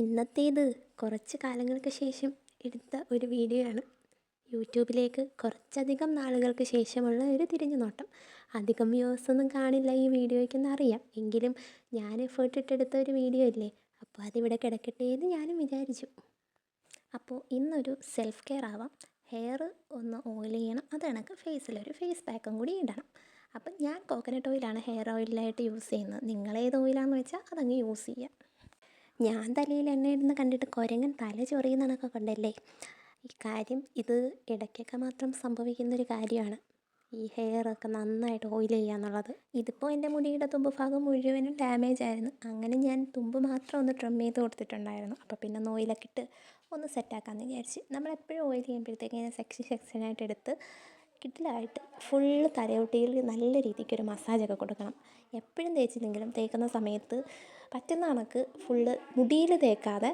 ഇന്നത്തേത് കുറച്ച് കാലങ്ങൾക്ക് ശേഷം എടുത്ത ഒരു വീഡിയോ ആണ്. യൂട്യൂബിലേക്ക് കുറച്ചധികം നാളുകൾക്ക് ശേഷമുള്ള ഒരു തിരിഞ്ഞുനോട്ടം. അധികം വ്യൂവേഴ്സൊന്നും കാണില്ല ഈ വീഡിയോയ്ക്കെന്നറിയാം. എങ്കിലും ഞാൻ എഫേർട്ട് ഇട്ടെടുത്ത ഒരു വീഡിയോ അല്ലേ, അപ്പോൾ അതിവിടെ കിടക്കട്ടെ എന്ന് ഞാനും വിചാരിച്ചു. അപ്പോൾ ഇന്നൊരു സെൽഫ് കെയർ ആവാം. ഹെയർ ഒന്ന് ഓയിൽ ചെയ്യണം, അത് കണക്ക് ഫേസിലൊരു ഫേസ് പാക്കും കൂടി ഇടണം. അപ്പം ഞാൻ കോക്കനട്ട് ഓയിലാണ് ഹെയർ ഓയിലായിട്ട് യൂസ് ചെയ്യുന്നത്. നിങ്ങളേത് ഓയിലാണെന്ന് വെച്ചാൽ അതങ്ങ് യൂസ് ചെയ്യാം. ഞാൻ തലയിൽ എണ്ണയിടുന്ന കണ്ടിട്ട് കുരങ്ങൻ തല ചൊറിയുന്നതൊക്കെ കണ്ടല്ലേ. ഈ കാര്യം ഇത് ഇടയ്ക്കൊക്കെ മാത്രം സംഭവിക്കുന്നൊരു കാര്യമാണ്, ഈ ഹെയറൊക്കെ നന്നായിട്ട് ഓയിൽ ചെയ്യുക എന്നുള്ളത്. ഇതിപ്പോൾ എൻ്റെ മുടിയുടെ തുമ്പ് ഭാഗം മുഴുവനും ഡാമേജ് ആയിരുന്നു. അങ്ങനെ ഞാൻ തുമ്പ് മാത്രം ഒന്ന് ട്രിം ചെയ്ത് കൊടുത്തിട്ടുണ്ടായിരുന്നു. അപ്പോൾ പിന്നെ ഒന്ന് ഓയിലൊക്കെ ഇട്ട് ഒന്ന് സെറ്റാക്കാമെന്ന് വിചാരിച്ച്. നമ്മളെപ്പോഴും ഓയിൽ ചെയ്യുമ്പോഴത്തേക്ക് ഇങ്ങനെ സെക്ഷനായിട്ട് എടുത്ത് കിട്ടിലായിട്ട് ഫുള്ള് തലയോട്ടിയിൽ നല്ല രീതിക്കൊരു മസാജൊക്കെ കൊടുക്കണം. എപ്പോഴും തേച്ചില്ലെങ്കിലും തേക്കുന്ന സമയത്ത് പറ്റുന്ന കണക്ക് ഫുള്ള് മുടിയിൽ തേക്കാതെ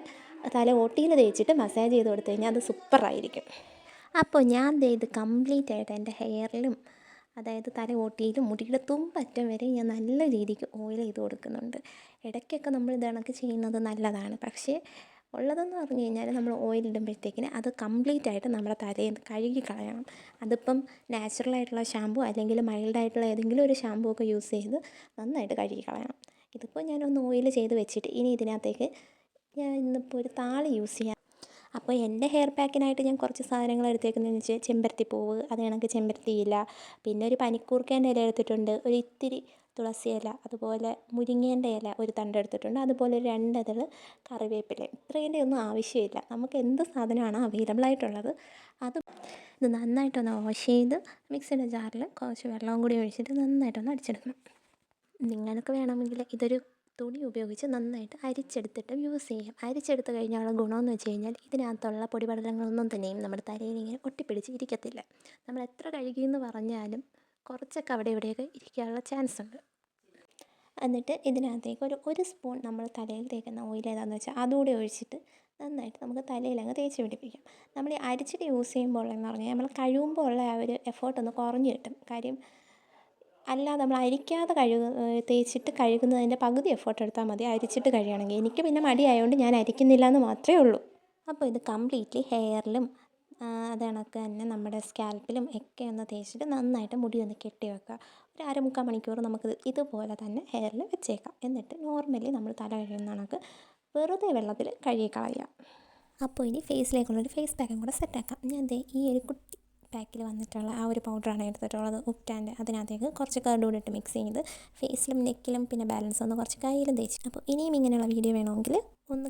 തല ഓട്ടിയിൽ തേച്ചിട്ട് മസാജ് ചെയ്ത് കൊടുത്തു കഴിഞ്ഞാൽ അത് സൂപ്പറായിരിക്കും. അപ്പോൾ ഞാൻ ഇത് കംപ്ലീറ്റ് ആയിട്ട് എൻ്റെ ഹെയറിലും, അതായത് തല ഓട്ടിയിലും മുടിയുടെ തുമ്പറ്റം വരെ ഞാൻ നല്ല രീതിക്ക് ഓയിൽ ചെയ്ത് കൊടുക്കുന്നുണ്ട്. ഇടയ്ക്കൊക്കെ നമ്മൾ ഇത് കണക്ക് ചെയ്യുന്നത് നല്ലതാണ്. പക്ഷേ ഉള്ളതെന്ന് പറഞ്ഞു കഴിഞ്ഞാൽ നമ്മൾ ഓയിൽ ഇടുമ്പോഴത്തേക്കിന് അത് കംപ്ലീറ്റ് ആയിട്ട് നമ്മുടെ തലയിൽ നിന്ന് കഴുകി കളയണം. അതിപ്പം നാച്ചുറലായിട്ടുള്ള ഷാമ്പു അല്ലെങ്കിൽ മൈൽഡായിട്ടുള്ള ഏതെങ്കിലും ഒരു ഷാമ്പു ഒക്കെ യൂസ് ചെയ്ത് നന്നായിട്ട് കഴുകി കളയണം. ഇതിപ്പോൾ ഞാനൊന്ന് ഓയിൽ ചെയ്ത് വെച്ചിട്ട് ഇനി ഇതിനകത്തേക്ക് ഞാൻ ഇന്നിപ്പോൾ ഒരു താളി യൂസ് ചെയ്യാം. അപ്പോൾ എൻ്റെ ഹെയർ പാക്കിനായിട്ട് ഞാൻ കുറച്ച് സാധനങ്ങൾ എടുത്തേക്കുന്നതെന്ന് വെച്ചാൽ ചെമ്പരത്തിപ്പൂവ്, അത് കണക്ക് ചെമ്പരത്തി ഇല, പിന്നെ ഒരു പനിക്കൂർക്കേൻ്റെ ഇല എടുത്തിട്ടുണ്ട്, ഒരു ഇത്തിരി തുളസി ഇല, അതുപോലെ മുരിങ്ങേൻ്റെ ഇല ഒരു തണ്ട് എടുത്തിട്ടുണ്ട്, അതുപോലെ ഒരു 2 ഇതൾ കറിവേപ്പില. ഇത്രേൻ്റെ ഒന്നും ആവശ്യമില്ല. നമുക്ക് എന്ത് സാധനമാണോ അവൈലബിൾ ആയിട്ടുള്ളത് അത് ഇത് നന്നായിട്ടൊന്ന് വാഷ് ചെയ്ത് മിക്സിയുടെ ജാറിൽ കുറച്ച് വെള്ളവും കൂടി ഒഴിച്ചിട്ട് നന്നായിട്ടൊന്ന് അടിച്ചെടുക്കണം. നിങ്ങൾക്ക് വേണമെങ്കിൽ ഇതൊരു തുണി ഉപയോഗിച്ച് നന്നായിട്ട് അരിച്ചെടുത്തിട്ടും യൂസ് ചെയ്യാം. അരിച്ചെടുത്ത് കഴിഞ്ഞാൽ ഗുണമെന്ന് വെച്ച് കഴിഞ്ഞാൽ ഇതിനകത്തുള്ള പൊടിപടലങ്ങളൊന്നും തന്നെയും നമ്മുടെ തലയിൽ ഇങ്ങനെ ഒട്ടിപ്പിടിച്ച് ഇരിക്കത്തില്ല. നമ്മൾ എത്ര കഴുകിയെന്ന് പറഞ്ഞാലും കുറച്ചൊക്കെ അവിടെ ഇവിടെയൊക്കെ ഇരിക്കാനുള്ള ചാൻസ് ഉണ്ട്. എന്നിട്ട് ഇതിനകത്തേക്ക് ഒരു സ്പൂൺ നമ്മൾ തലയിൽ തേക്കുന്ന ഓയിൽ ഏതാണെന്ന് വെച്ചാൽ അതുകൂടി ഒഴിച്ചിട്ട് നന്നായിട്ട് നമുക്ക് തലയിലങ്ങ് തേച്ച് പിടിപ്പിക്കാം. നമ്മൾ ഈ അരിച്ചിട്ട് യൂസ് ചെയ്യുമ്പോൾ എന്ന് പറഞ്ഞാൽ നമ്മൾ കഴുകുമ്പോൾ ഉള്ള ആ ഒരു എഫേർട്ട് ഒന്ന് കുറഞ്ഞ് കിട്ടും. കാര്യം അല്ലാതെ നമ്മൾ അരിക്കാതെ തേച്ചിട്ട് കഴുകുന്നതിൻ്റെ പകുതി എഫേർട്ട് എടുത്താൽ മതി അരിച്ചിട്ട് കഴുകണമെങ്കിൽ. എനിക്ക് പിന്നെ മടിയായതുകൊണ്ട് ഞാൻ അരിക്കുന്നില്ല എന്ന് മാത്രമേ ഉള്ളൂ. അപ്പോൾ ഇത് കംപ്ലീറ്റ്ലി ഹെയറിലും അത് കണക്ക് തന്നെ നമ്മുടെ സ്കാൽപ്പിലും ഒക്കെ ഒന്ന് തേച്ചിട്ട് നന്നായിട്ട് മുടി ഒന്ന് കെട്ടി വെക്കുക. ഒരു 1/4 മണിക്കൂർ നമുക്ക് ഇതുപോലെ തന്നെ ഹെയറിൽ വെച്ചേക്കാം. എന്നിട്ട് നോർമലി നമ്മൾ തല കഴുകുന്ന കണക്ക് വെറുതെ വെള്ളത്തിൽ കഴുകി കളയുക. അപ്പോൾ ഇനി ഫേസിലേക്കുള്ളൊരു ഫേസ് പാക്കും കൂടെ സെറ്റാക്കാം. ഞാൻ ഈ ഒരു കുട്ടി പാക്കിൽ വന്നിട്ടുള്ള ആ ഒരു പൗഡറാണ് എടുത്തിട്ടുള്ളത്, ഉപ്റ്റാൻ്റെ. അതിനകത്തേക്ക് കുറച്ച് കർഡ് കൂടി ഇട്ട് മിക്സ് ചെയ്ത് ഫേസിലും നെക്കിലും പിന്നെ ബാലൻസ് ഒന്ന് കുറച്ച് കയ്യിലും തേച്ച്. അപ്പോൾ ഇനിയും ഇങ്ങനെയുള്ള വീഡിയോ വേണമെങ്കിൽ ഒന്ന്